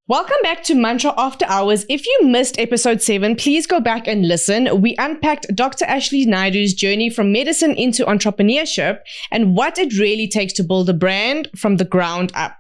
Welcome back to Mantra After Hours. If you missed episode 7, please go back and listen. We unpacked Dr. Ashley Naidoo's journey from medicine into entrepreneurship and what it really takes to build a brand from the ground up.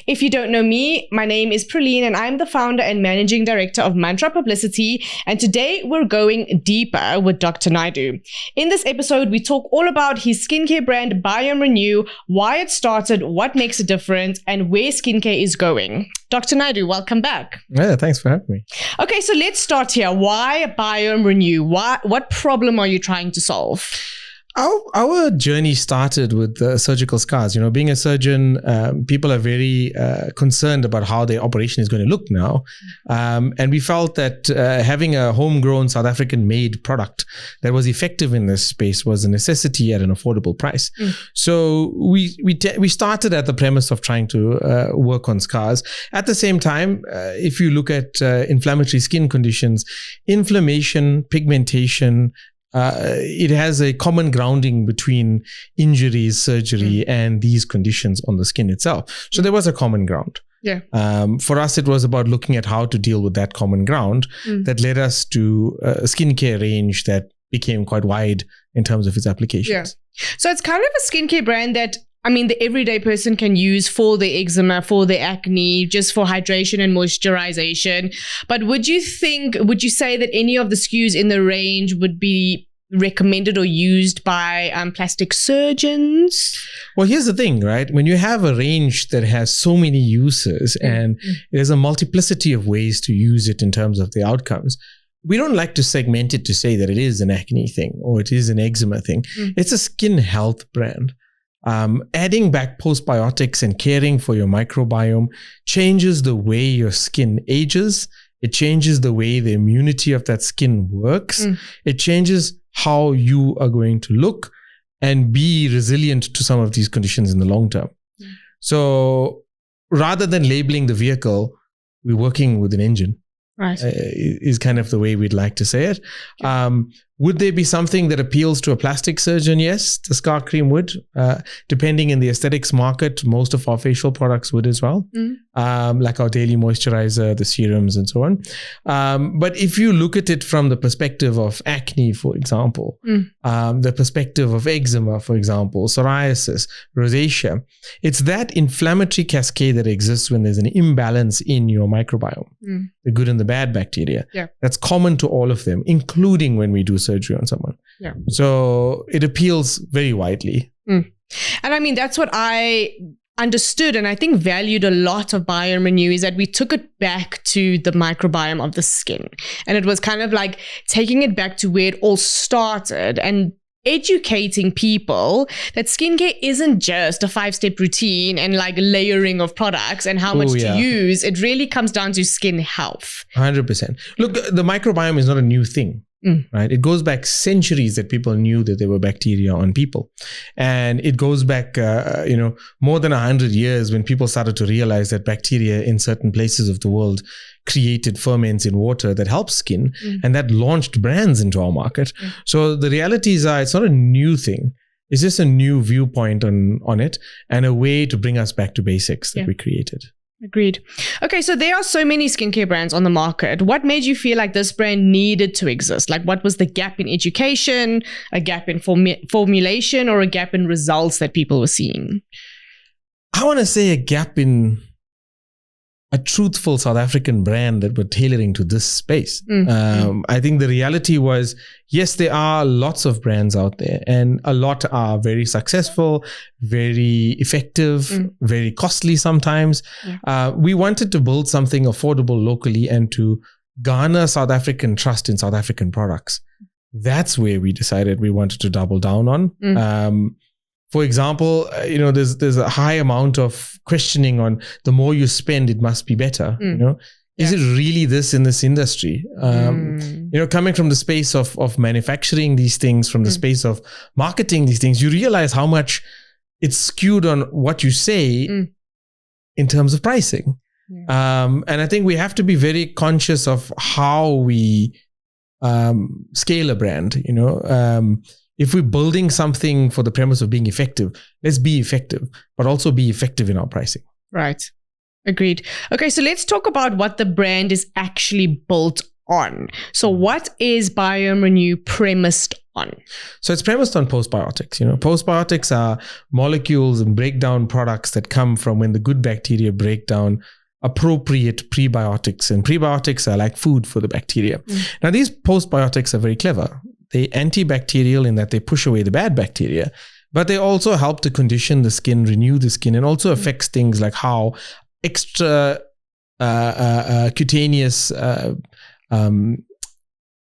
If you don't know me, my name is Praline and I'm the founder and managing director of Mantra Publicity. And today we're going deeper with Dr. Naidoo. In this episode, we talk all about his skincare brand, BiomeRenew, why it started, what makes it different, and where skincare is going. Dr. Naidoo, welcome back. Yeah, thanks for having me. Okay, so let's start here. Why BiomeRenew? What problem are you trying to solve? Our journey started with surgical scars. You know, being a surgeon, people are very concerned about how their operation is going to look now. And we felt that having a homegrown South African-made product that was effective in this space was a necessity at an affordable price. So we started at the premise of trying to work on scars. At the same time, if you look at inflammatory skin conditions, inflammation, pigmentation, it has a common grounding between injuries, surgery, and these conditions on the skin itself. So there was a common ground. Yeah. For us, it was about looking at how to deal with that common ground that led us to a skincare range that became quite wide in terms of its applications. Yeah. So it's kind of a skincare brand that, I mean, the everyday person can use for their eczema, for their acne, just for hydration and moisturization. But would you say that any of the SKUs in the range would be recommended or used by plastic surgeons? Well, here's the thing, right? When you have a range that has so many uses and there's a multiplicity of ways to use it in terms of the outcomes, we don't like to segment it to say that it is an acne thing or it is an eczema thing. It's a skin health brand. Adding back postbiotics and caring for your microbiome changes the way your skin ages. It changes the way the immunity of that skin works. It changes how you are going to look and be resilient to some of these conditions in the long term. So rather than labeling the vehicle, we're working with an engine. Right. Is kind of the way we'd like to say it. Would there be something that appeals to a plastic surgeon? Yes, the scar cream would. Depending in the aesthetics market, most of our facial products would as well, like our daily moisturizer, the serums and so on. But if you look at it from the perspective of acne, for example, the perspective of eczema, for example, psoriasis, rosacea, it's that inflammatory cascade that exists when there's an imbalance in your microbiome, the good and the bad bacteria. Yeah. That's common to all of them, including when we do surgery on someone. Yeah. So it appeals very widely. And I mean, that's what I understood and I think valued a lot of BiomeRenew, is that we took it back to the microbiome of the skin. And it was kind of like taking it back to where it all started and educating people that skincare isn't just a 5-step routine and like layering of products and how much to use. It really comes down to skin health. 100%. Look, the microbiome is not a new thing. Right? It goes back centuries that people knew that there were bacteria on people. And it goes back, more than 100 years when people started to realize that bacteria in certain places of the world created ferments in water that help skin. And that launched brands into our market. So the realities are, it's not a new thing. It's just a new viewpoint on it and a way to bring us back to basics that we created. Agreed. Okay, so there are so many skincare brands on the market. What made you feel like this brand needed to exist? Like, what was the gap in education, a gap in formulation, or a gap in results that people were seeing? I want to say a gap in a truthful South African brand that were tailoring to this space. I think the reality was, yes, there are lots of brands out there and a lot are very successful, very effective, very costly sometimes. We wanted to build something affordable locally and to garner South African trust in South African products. That's where we decided we wanted to double down on. For example, there's a high amount of questioning on the more you spend, it must be better. Is it really this in this industry? Coming from the space of manufacturing these things, from the space of marketing these things, you realize how much it's skewed on what you say in terms of pricing. And I think we have to be very conscious of how we scale a brand. If we're building something for the premise of being effective, let's be effective, but also be effective in our pricing. Right. Agreed. Okay, so let's talk about what the brand is actually built on. So what is BiomeRenew premised on? So it's premised on postbiotics. Postbiotics are molecules and breakdown products that come from when the good bacteria break down appropriate prebiotics, and prebiotics are like food for the bacteria. Now, these postbiotics are very clever. They're antibacterial in that they push away the bad bacteria, but they also help to condition the skin, renew the skin, and also affects things like how extra cutaneous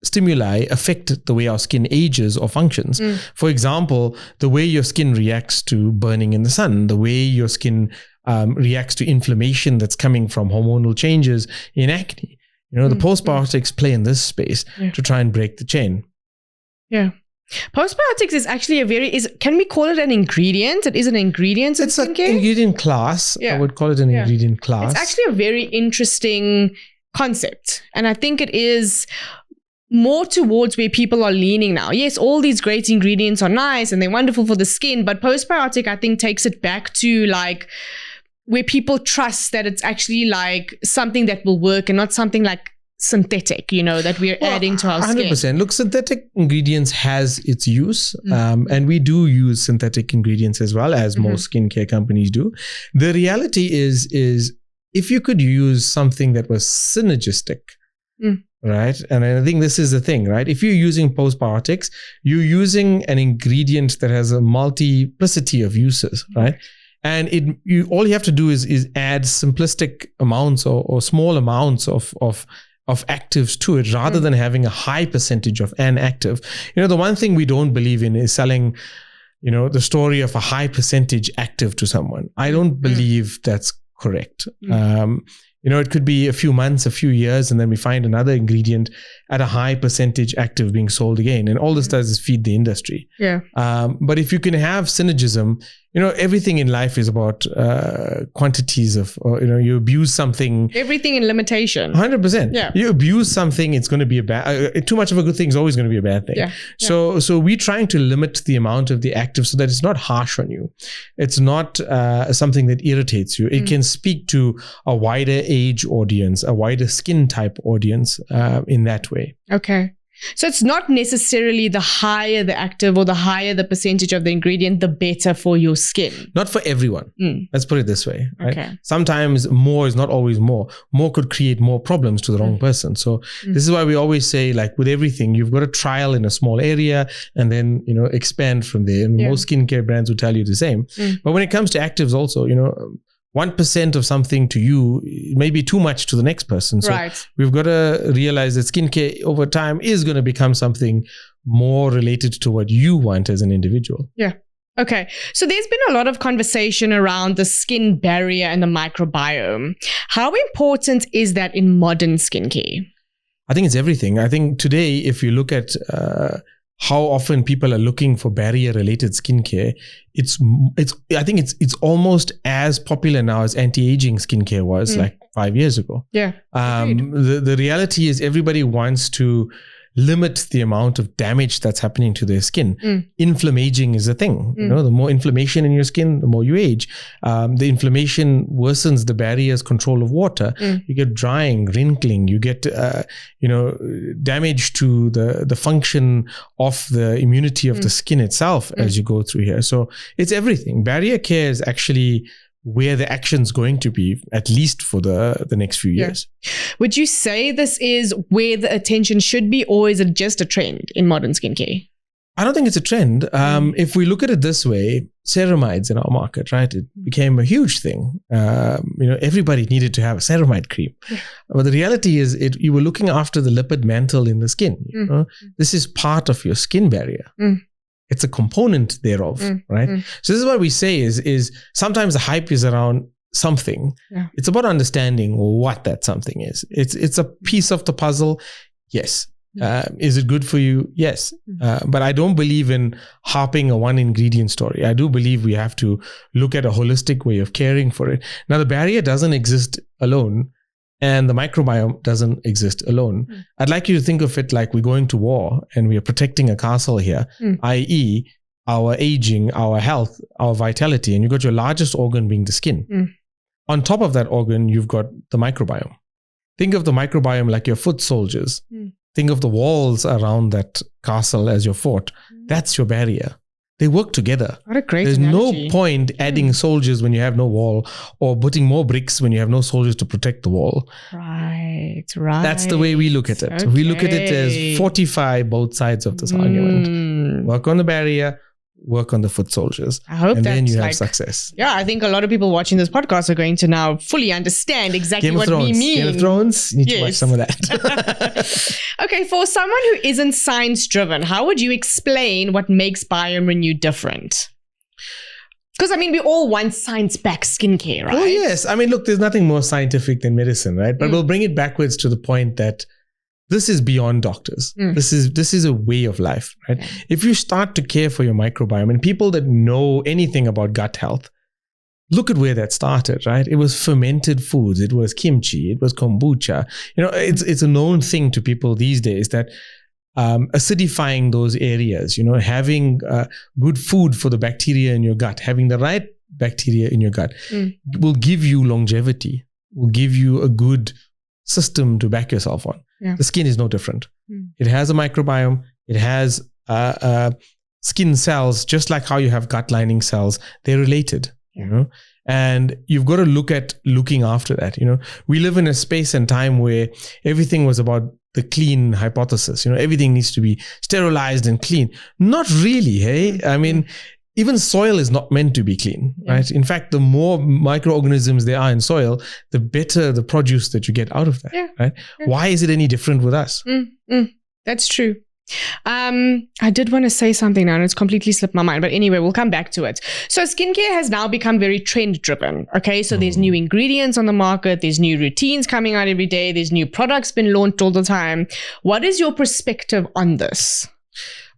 stimuli affect the way our skin ages or functions. For example, the way your skin reacts to burning in the sun, the way your skin reacts to inflammation that's coming from hormonal changes in acne. The postbiotics play in this space to try and break the chain. Yeah. Postbiotics is actually can we call it an ingredient? It is an ingredient in skincare? It's an ingredient class. I would call it an ingredient class. It's actually a very interesting concept. And I think it is more towards where people are leaning now. Yes, all these great ingredients are nice and they're wonderful for the skin, but postbiotic, I think, takes it back to like where people trust that it's actually like something that will work and not something like synthetic, that we're adding to our skin. 100%. Look, synthetic ingredients has its use, and we do use synthetic ingredients as well, as most skincare companies do. The reality is if you could use something that was synergistic, right? And I think this is the thing, right? If you're using postbiotics, you're using an ingredient that has a multiplicity of uses, right? And all you have to do is add simplistic amounts or small amounts of actives to it, rather than having a high percentage of an active. The one thing we don't believe in is selling, the story of a high percentage active to someone. I don't believe that's correct. It could be a few months, a few years, and then we find another ingredient at a high percentage active being sold again. And all this does is feed the industry. Yeah. But if you can have synergism, everything in life is about quantities of, you abuse something. Everything in limitation. 100%. Yeah. You abuse something, it's going to be a bad, too much of a good thing is always going to be a bad thing. Yeah. So we're trying to limit the amount of the active so that it's not harsh on you. It's not something that irritates you. It can speak to a wider age audience, a wider skin type audience in that way. Okay. So it's not necessarily the higher the active or the higher the percentage of the ingredient, the better for your skin. Not for everyone. Let's put it this way. Right? Okay. Sometimes more is not always more. More could create more problems to the wrong person. So this is why we always say, like with everything, you've got to trial in a small area and then, expand from there. And most skincare brands will tell you the same. But when it comes to actives also, 1% of something to you may be too much to the next person. So we've got to realize that skincare over time is going to become something more related to what you want as an individual. Yeah. Okay. So there's been a lot of conversation around the skin barrier and the microbiome. How important is that in modern skincare? I think it's everything. I think today, if you look at how often people are looking for barrier-related skincare, I think it's almost as popular now as anti-aging skincare was like 5 years ago. Yeah. The reality is everybody wants to limit the amount of damage that's happening to their skin. Inflammaging is a thing. The more inflammation in your skin, the more you age. The inflammation worsens the barrier's control of water. You get drying, wrinkling. You get damage to the function of the immunity of the skin itself as you go through here. So it's everything. Barrier care is actually where the action's going to be, at least for the next few years. Would you say this is where the attention should be, or is it just a trend in modern skincare? I don't think it's a trend. If we look at it this way, ceramides in our market, right? It became a huge thing. Everybody needed to have a ceramide cream. But the reality is you were looking after the lipid mantle in the skin. This is part of your skin barrier. It's a component thereof, right? So this is what we say is sometimes the hype is around something. It's about understanding what that something is. It's a piece of the puzzle. Yes. Is it good for you? Yes. But I don't believe in harping a one ingredient story. I do believe we have to look at a holistic way of caring for it. Now, the barrier doesn't exist alone, and the microbiome doesn't exist alone. I'd like you to think of it like we're going to war and we are protecting a castle here, i.e. our aging, our health, our vitality, and you've got your largest organ being the skin. On top of that organ, you've got the microbiome. Think of the microbiome like your foot soldiers. Think of the walls around that castle as your fort. That's your barrier. They work together. What a great There's analogy. no point adding soldiers when you have no wall, or putting more bricks when you have no soldiers to protect the wall. Right. That's the way we look at it. Okay. We look at it as fortify both sides of this argument. Work on the barrier, work on the foot soldiers. I hope and then that's you have success. Yeah, I think a lot of people watching this podcast are going to now fully understand exactly what we mean. Game of Thrones, you need to watch some of that. Okay, for someone who isn't science driven, how would you explain what makes BiomeRenew different? Because, I mean, we all want science-backed skincare, right? Oh, yes. I mean, look, there's nothing more scientific than medicine, right? But we'll bring it backwards to the point that this is beyond doctors. This is a way of life, right? If you start to care for your microbiome, and people that know anything about gut health, look at where that started, right? It was fermented foods. It was kimchi. It was kombucha. It's a known thing to people these days that acidifying those areas, having good food for the bacteria in your gut, having the right bacteria in your gut will give you longevity, will give you a good system to back yourself on. Yeah. The skin is no different. It has a microbiome. It has skin cells, just like how you have gut lining cells. They're related, and you've got to look at looking after that. We live in a space and time where everything was about the clean hypothesis. Everything needs to be sterilized and clean. Not really, hey? I mean, even soil is not meant to be clean, right? In fact, the more microorganisms there are in soil, the better the produce that you get out of that, right? Why is it any different with us? That's true. I did want to say something now and it's completely slipped my mind, but anyway, we'll come back to it. So skincare has now become very trend driven. Okay. So there's new ingredients on the market. There's new routines coming out every day. There's new products being launched all the time. What is your perspective on this?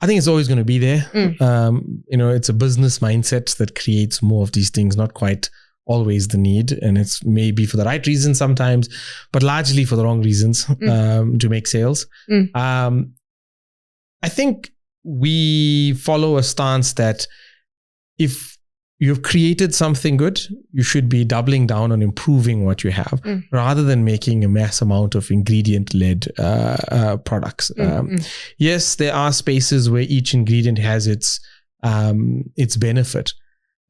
I think it's always going to be there. It's a business mindset that creates more of these things, not quite always the need. And it's maybe for the right reasons sometimes, but largely for the wrong reasons to make sales. I think we follow a stance that if you've created something good, you should be doubling down on improving what you have rather than making a mass amount of ingredient-led products. Yes, there are spaces where each ingredient has its benefit,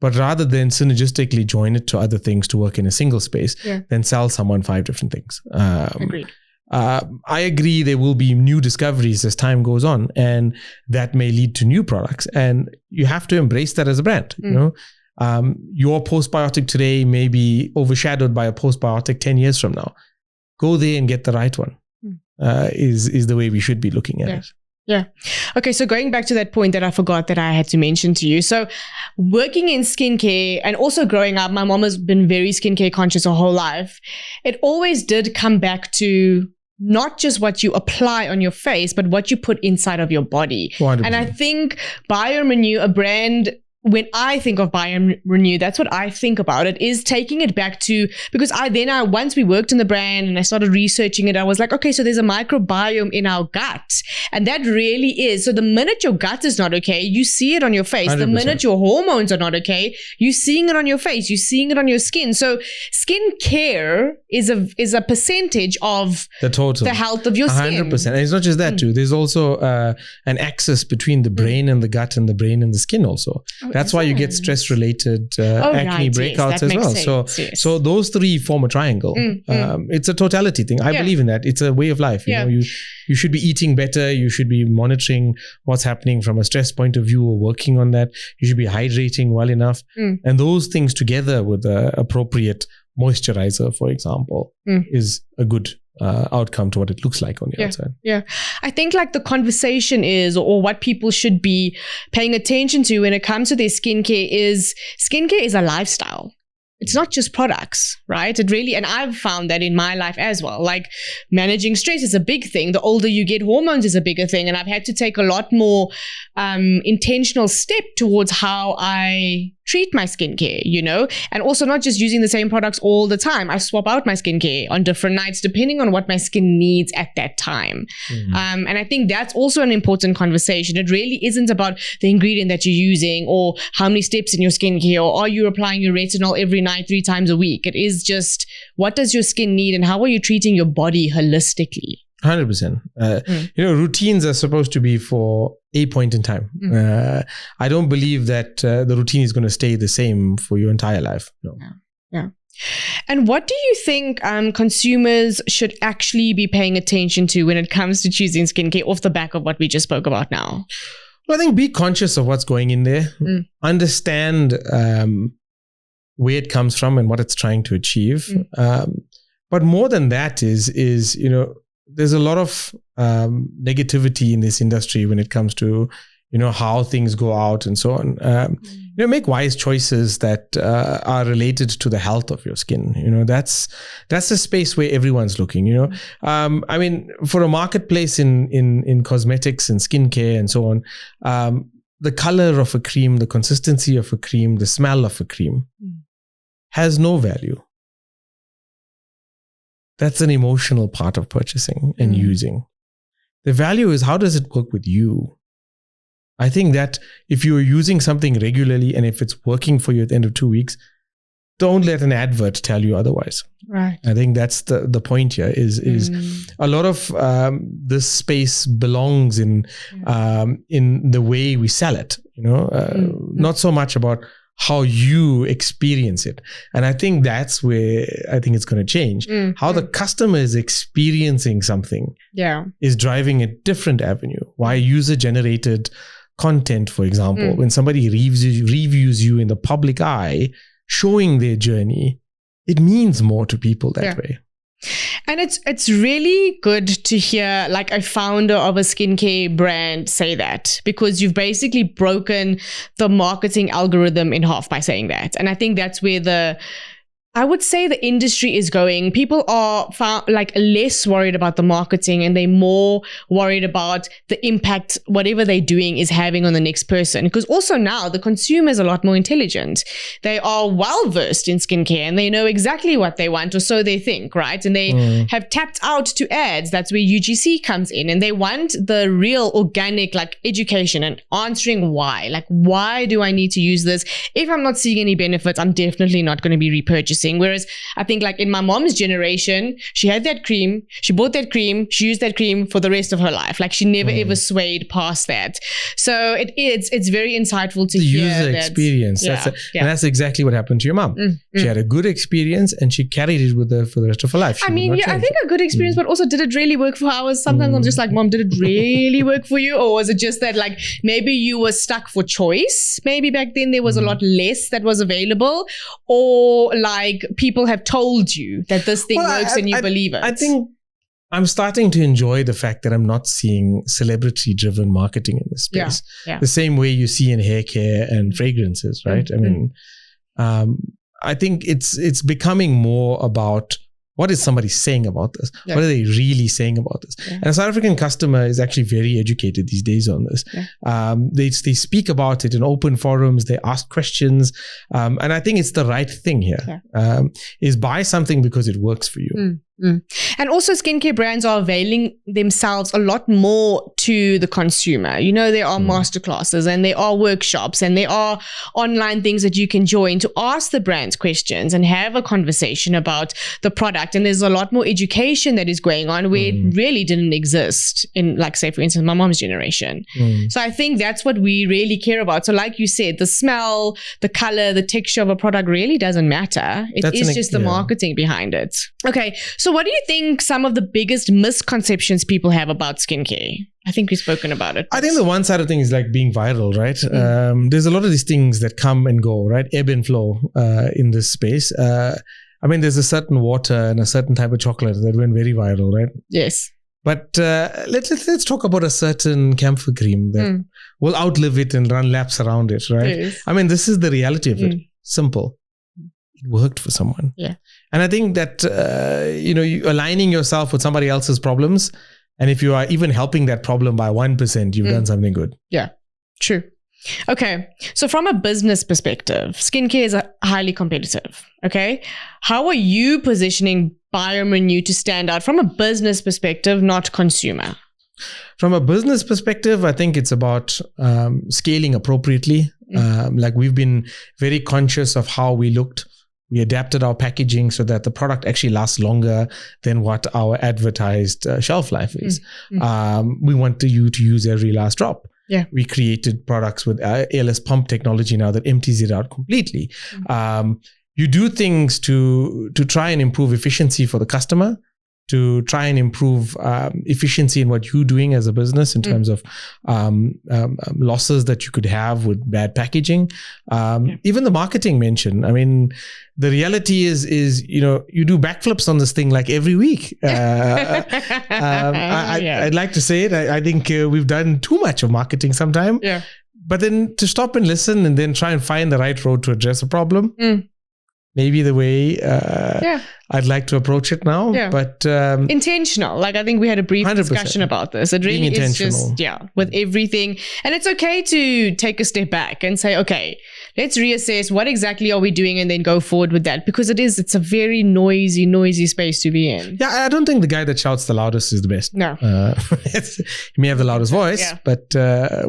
but rather than synergistically join it to other things to work in a single space, then sell someone 5 different things. Agreed. I agree there will be new discoveries as time goes on, and that may lead to new products, and you have to embrace that as a brand. Your postbiotic today may be overshadowed by a postbiotic 10 years from now. Go there and get the right one is the way we should be looking at it. Yeah. Okay. So going back to that point that I forgot that I had to mention to you. So working in skincare and also growing up, my mom has been very skincare conscious her whole life. It always did come back to not just what you apply on your face, but what you put inside of your body. 100%. And I think BiomeRenew, a brand, when I think of BiomeRenew, that's what I think about it, is taking it back to, because once we worked in the brand and I started researching it, I was like, okay, so there's a microbiome in our gut. And that really is. So the minute your gut is not okay, you see it on your face. 100%. The minute your hormones are not okay, you're seeing it on your face, you're seeing it on your skin. So skin care is a percentage of the health of your skin. 100%. And it's not just that too. There's also an axis between the brain and the gut and the brain and the skin also. That's why you get stress-related acne breakouts as well. So those 3 form a triangle. It's a totality thing. I believe in that. It's a way of life. You should be eating better. You should be monitoring what's happening from a stress point of view or working on that. You should be hydrating well enough. And those things together with the appropriate moisturizer, for example, is a good outcome to what it looks like on the outside. Yeah. I think like the conversation is, or what people should be paying attention to when it comes to their skincare is a lifestyle. It's not just products, right? It really, and I've found that in my life as well. Like managing stress is a big thing. The older you get, hormones is a bigger thing. And I've had to take a lot more intentional step towards how I treat my skincare, and also not just using the same products all the time. I swap out my skincare on different nights depending on what my skin needs at that time. And I think that's also an important conversation. It really isn't about the ingredient that you're using or how many steps in your skincare, or are you applying your retinol every night 3 times a week. It is just, what does your skin need and how are you treating your body holistically? 100%. Routines are supposed to be for a point in time. I don't believe that the routine is going to stay the same for your entire life. No. Yeah. And what do you think consumers should actually be paying attention to when it comes to choosing skincare off the back of what we just spoke about now? Well, I think be conscious of what's going in there. Understand where it comes from and what it's trying to achieve. But more than that is there's a lot of negativity in this industry when it comes to, how things go out and so on. Make wise choices that are related to the health of your skin. That's a space where everyone's looking. For a marketplace in cosmetics and skincare and so on, the color of a cream, the consistency of a cream, the smell of a cream has no value. That's an emotional part of purchasing and using. The value is, how does it work with you? I think that if you're using something regularly and if it's working for you at the end of 2 weeks, don't let an advert tell you otherwise. Right. I think that's the point here is a lot of this space belongs in the way we sell it, not so much about how you experience it. And I think that's where I think it's going to change. How the customer is experiencing something is driving a different avenue. Why user-generated content, for example, when somebody reviews you in the public eye, showing their journey, it means more to people that way. And it's really good to hear like a founder of a skincare brand say that, because you've basically broken the marketing algorithm in half by saying that. And I think that's where I would say the industry is going. People are less worried about the marketing and they're more worried about the impact whatever they're doing is having on the next person. Because also now the consumer is a lot more intelligent. They are well versed in skincare and they know exactly what they want, or so they think, right? And they have tapped out to ads. That's where UGC comes in, and they want the real organic education and answering why. Like, why do I need to use this? If I'm not seeing any benefits, I'm definitely not going to be repurchasing. Whereas I think in my mom's generation, she had that cream, she bought that cream, she used that cream for the rest of her life. She never ever swayed past that. So it's very insightful to hear the user experience. And that's exactly what happened to your mom. She had a good experience and she carried it with her for the rest of her life. I think a good experience, but also did it really work for her? Sometimes I'm just like, Mom, did it really work for you? Or was it just that maybe you were stuck for choice? Maybe back then there was a lot less that was available, or people have told you that this thing works and you believe it. I think I'm starting to enjoy the fact that I'm not seeing celebrity-driven marketing in this space. The same way you see in hair care and fragrances, right? I think it's becoming more about, what is somebody saying about this? What are they really saying about this? And a South African customer is actually very educated these days on this. They speak about it in open forums. They ask questions. And I think it's the right thing here. Is buy something because it works for you. And also skincare brands are availing themselves a lot more to the consumer. There are masterclasses and there are workshops and there are online things that you can join to ask the brands questions and have a conversation about the product. And there's a lot more education that is going on where it really didn't exist in, say, for instance, my mom's generation. So I think that's what we really care about. So like you said, the smell, the color, the texture of a product really doesn't matter. It is just the marketing behind it. Okay, so what do you think some of the biggest misconceptions people have about skincare? I think we've spoken about it. I think the one side of things is being viral, right? There's a lot of these things that come and go, right? Ebb and flow in this space. There's a certain water and a certain type of chocolate that went very viral, right? Yes. But let's talk about a certain camphor cream that will outlive it and run laps around it, right? Yes. This is the reality of it. Simple. It worked for someone. Yeah. And I think that, you aligning yourself with somebody else's problems, and if you are even helping that problem by 1%, you've done something good. Yeah, true. Okay. So from a business perspective, skincare is highly competitive. Okay. How are you positioning BiomeRenew to stand out from a business perspective, not consumer? From a business perspective, I think it's about scaling appropriately. Like we've been very conscious of how we looked. We adapted our packaging so that the product actually lasts longer than what our advertised shelf life is. We want you to use every last drop. Yeah. We created products with airless pump technology now that empties it out completely. You do things to try and improve efficiency for the customer, to try and improve efficiency in what you're doing as a business in terms of losses that you could have with bad packaging. Even the marketing mention. I mean, the reality is you do backflips on this thing like every week. I'd like to say it. I think we've done too much of marketing sometime. Yeah. But then to stop and listen and then try and find the right road to address a problem. Maybe the way I'd like to approach it now, but intentional. Like I think we had a brief 100%. Discussion about this. It really is just with everything, and it's okay to take a step back and say, okay, let's reassess what exactly are we doing, and then go forward with that, because it's a very noisy space to be in. Yeah, I don't think the guy that shouts the loudest is the best. No, he may have the loudest voice, but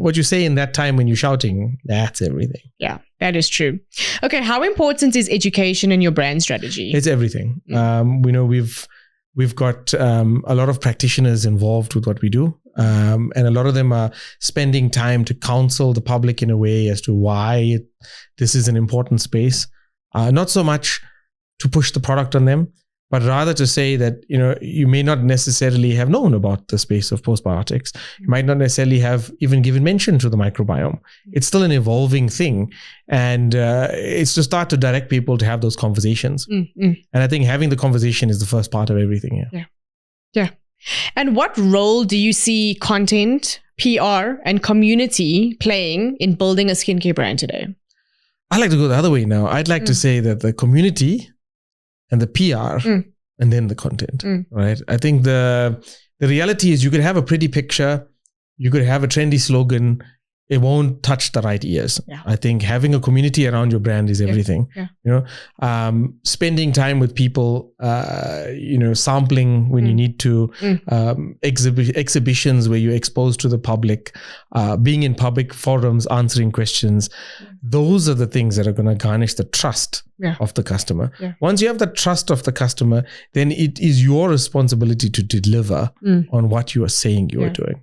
what you say in that time when you're shouting, that's everything. Yeah. That is true. Okay, how important is education in your brand strategy? It's everything. We know we've got a lot of practitioners involved with what we do, and a lot of them are spending time to counsel the public in a way as to why this is an important space. Not so much to push the product on them, but rather to say that, you may not necessarily have known about the space of postbiotics. You might not necessarily have even given mention to the microbiome. It's still an evolving thing. And it's to start to direct people to have those conversations. And I think having the conversation is the first part of everything. Yeah. And what role do you see content, PR, and community playing in building a skincare brand today? I like to go the other way now. I'd like to say that the community and the PR and then the content, right? I think the reality is you could have a pretty picture, you could have a trendy slogan, it won't touch the right ears. I think having a community around your brand is everything. Spending time with people, sampling when you need to, exhibitions where you're exposed to the public, being in public forums, answering questions. Those are the things that are going to garnish the trust of the customer. Once you have the trust of the customer, then it is your responsibility to deliver on what you are saying you are doing.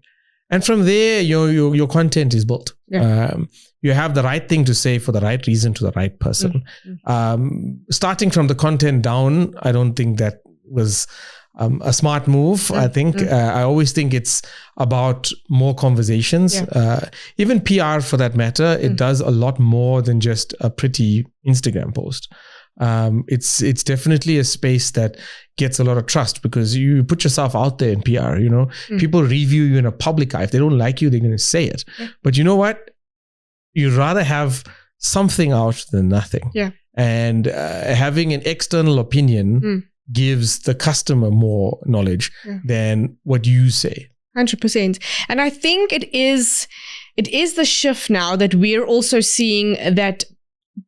And from there, your content is built. You have the right thing to say for the right reason to the right person. Starting from the content down, I don't think that was a smart move. I think I always think it's about more conversations. Even PR, for that matter, it does a lot more than just a pretty Instagram post. It's definitely a space that gets a lot of trust because you put yourself out there in PR. People review you in a public eye. If they don't like you, they're going to say it. But you know what? You'd rather have something out than nothing. And having an external opinion gives the customer more knowledge than what you say. 100%. And I think it is the shift now that we're also seeing that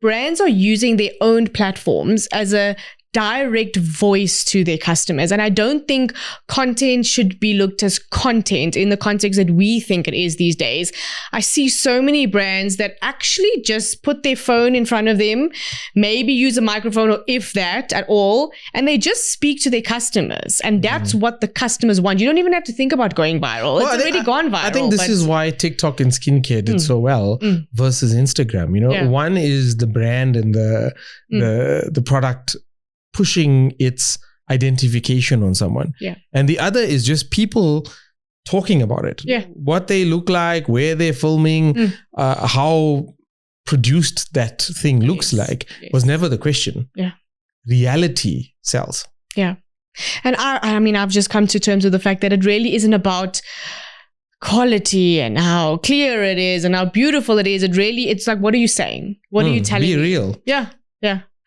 brands are using their own platforms as a direct voice to their customers. And I don't think content should be looked as content in the context that we think it is these days. I see so many brands that actually just put their phone in front of them, maybe use a microphone or if that at all, and they just speak to their customers. And that's what the customers want. You don't even have to think about going viral. Well, it's already gone viral. I think this is why TikTok and skincare did so well versus Instagram. One is the brand and the product pushing its identification on someone. And the other is just people talking about it. What they look like, where they're filming, how produced that thing looks like was never the question. Reality sells. And I mean, I've just come to terms with the fact that it really isn't about quality and how clear it is and how beautiful it is. It's like, what are you saying? What are you telling me? Be real.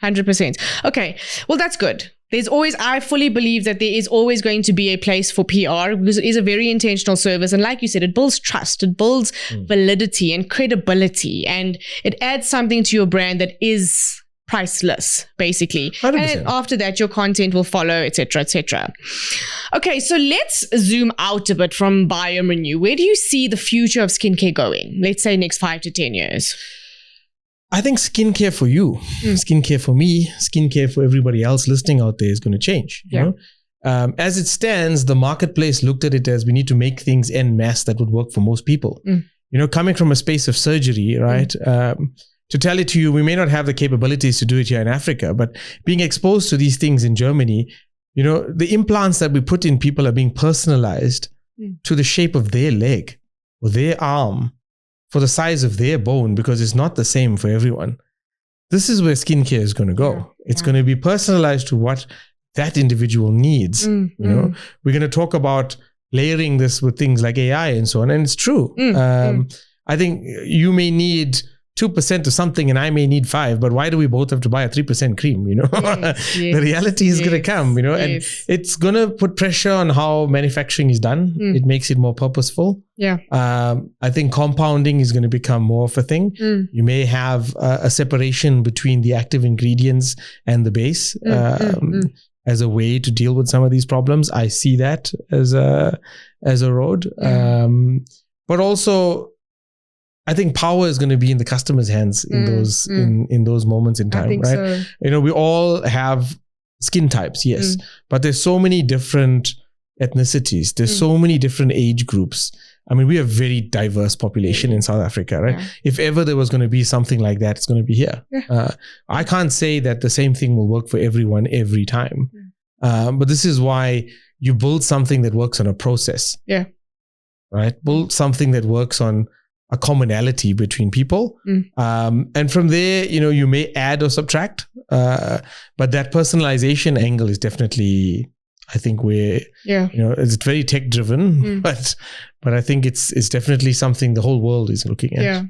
100%. Okay. Well, that's good. I fully believe that there is always going to be a place for PR, because it is a very intentional service. And like you said, it builds trust, it builds validity and credibility, and it adds something to your brand that is priceless, basically. 100%. And after that, your content will follow, etc., etc. Okay, so let's zoom out a bit from BiomeRenew. Where do you see the future of skincare going? Let's say next 5 to 10 years. I think skincare for you, skincare for me, skincare for everybody else listening out there is going to change. You know? As it stands, the marketplace looked at it as we need to make things en masse that would work for most people. You know, coming from a space of surgery, right? To tell it to you, we may not have the capabilities to do it here in Africa, but being exposed to these things in Germany, you know, the implants that we put in people are being personalized to the shape of their leg or their arm, for the size of their bone, because it's not the same for everyone. This is where skincare is going to go. It's going to be personalized to what that individual needs. You know, we're going to talk about layering this with things like AI and so on. And it's true. I think you may need 2% of something and I may need 5, but why do we both have to buy a 3% cream? You know, the reality is going to come, you know, and it's going to put pressure on how manufacturing is done. It makes it more purposeful. I think compounding is going to become more of a thing. You may have a separation between the active ingredients and the base as a way to deal with some of these problems. I see that as a road. But also, I think power is going to be in the customer's hands in those moments in time, right? So. You know, we all have skin types, yes, but there's so many different ethnicities. There's so many different age groups. I mean, we have a very diverse population in South Africa, right? If ever there was going to be something like that, it's going to be here. I can't say that the same thing will work for everyone every time, but this is why you build something that works on a process, right? Build something that works on a commonality between people. And from there, you know, you may add or subtract, but that personalization angle is definitely, I think, where, you know, it's very tech driven, but I think it's definitely something the whole world is looking at.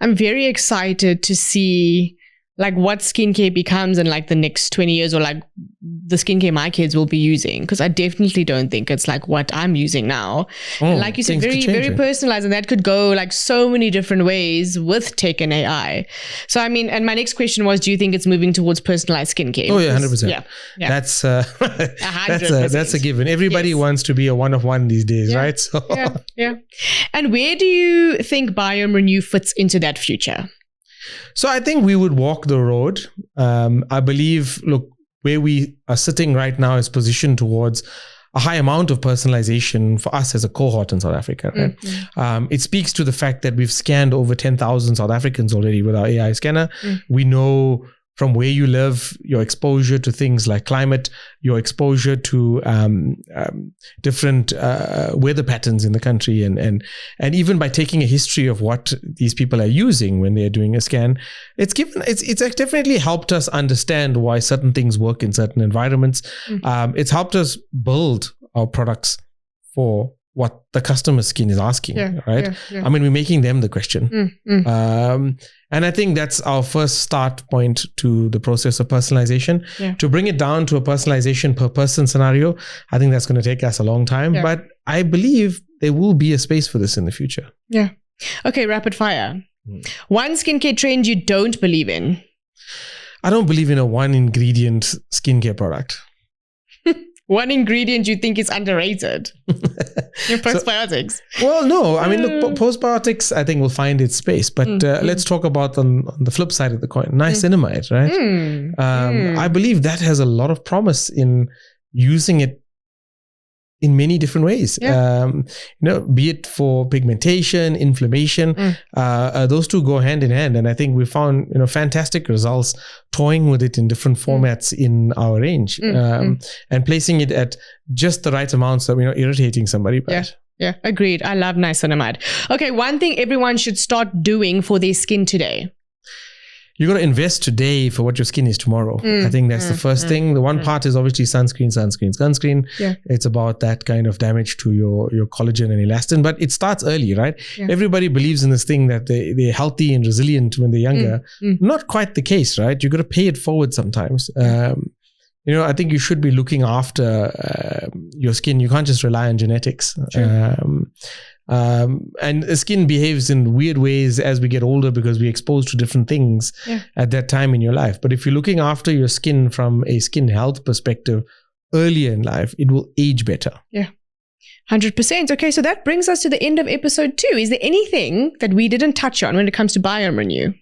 I'm very excited to see like what skincare becomes in like the next 20 years, or like the skincare my kids will be using, because I definitely don't think it's like what I'm using now. Like you said, very personalized, and that could go like so many different ways with tech and AI. So I mean, and my next question was, do you think it's moving towards personalized skincare? Oh yeah, 100%. That's that's a given. Everybody wants to be a one of one these days, right? So And where do you think BiomeRenew fits into that future? So I think we would walk the road. I believe, look, where we are sitting right now is positioned towards a high amount of personalization for us as a cohort in South Africa. Right? It speaks to the fact that we've scanned over 10,000 South Africans already with our AI scanner. We know from where you live, your exposure to things like climate, your exposure to different weather patterns in the country, and even by taking a history of what these people are using when they're doing a scan, it's definitely helped us understand why certain things work in certain environments. It's helped us build our products for what the customer's skin is asking, right? I mean, we're making them the question. And I think that's our first start point to the process of personalization. To bring it down to a personalization per person scenario, I think that's going to take us a long time. But I believe there will be a space for this in the future. Okay, rapid fire. One skincare trend you don't believe in? I don't believe in a one ingredient skincare product. One ingredient you think is underrated? Your postbiotics. Well, no. I mean, look, postbiotics, I think, will find its space. But let's talk about on the flip side of the coin, niacinamide, right? I believe that has a lot of promise in using it in many different ways. You know, be it for pigmentation, inflammation, those two go hand in hand. And I think we found, you know, fantastic results toying with it in different formats in our range, and placing it at just the right amounts that we're not irritating somebody. Yeah, agreed. I love niacinamide. Okay, one thing everyone should start doing for their skin today. You got to invest today for what your skin is tomorrow. I think that's the first thing. The one part is obviously sunscreen. It's about that kind of damage to your collagen and elastin, but it starts early, right? Everybody believes in this thing that they're healthy and resilient when they're younger. Not quite the case, right? You got to pay it forward sometimes. I think you should be looking after your skin. You can't just rely on genetics. And the skin behaves in weird ways as we get older because we're exposed to different things at that time in your life. But if you're looking after your skin from a skin health perspective earlier in life, it will age better. Yeah. 100%. Okay, so that brings us to the end of episode 2. Is there anything that we didn't touch on when it comes to BiomeRenew?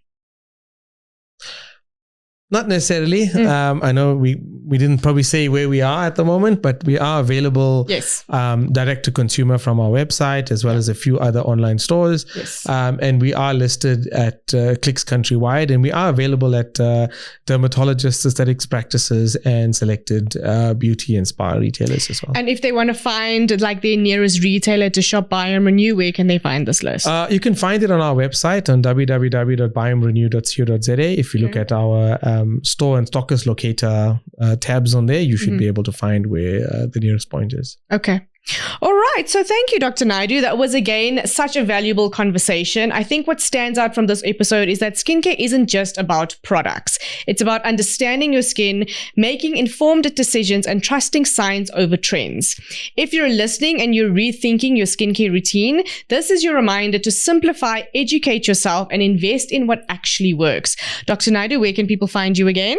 Not necessarily. I know we didn't probably say where we are at the moment, but we are available direct to consumer from our website as well as a few other online stores. And we are listed at Clicks countrywide, and we are available at dermatologists, aesthetics practices, and selected beauty and spa retailers as well. And if they want to find like their nearest retailer to shop BiomeRenew, where can they find this list? You can find it on our website on www.biomerenew.co.za. If you look at our store and stockers locator tabs on there, you should be able to find where the nearest point is. Okay. All right. So thank you, Dr. Naidoo. That was, again, such a valuable conversation. I think what stands out from this episode is that skincare isn't just about products. It's about understanding your skin, making informed decisions, and trusting science over trends. If you're listening and you're rethinking your skincare routine, this is your reminder to simplify, educate yourself, and invest in what actually works. Dr. Naidoo, where can people find you again?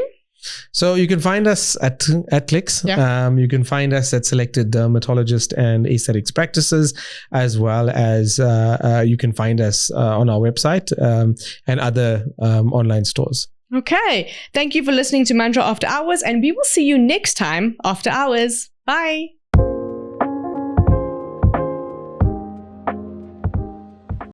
So you can find us at Clicks. You can find us at selected dermatologist and aesthetics practices, as well as you can find us on our website and other online stores. Okay. Thank you for listening to Mantra After Hours, and we will see you next time after hours. Bye.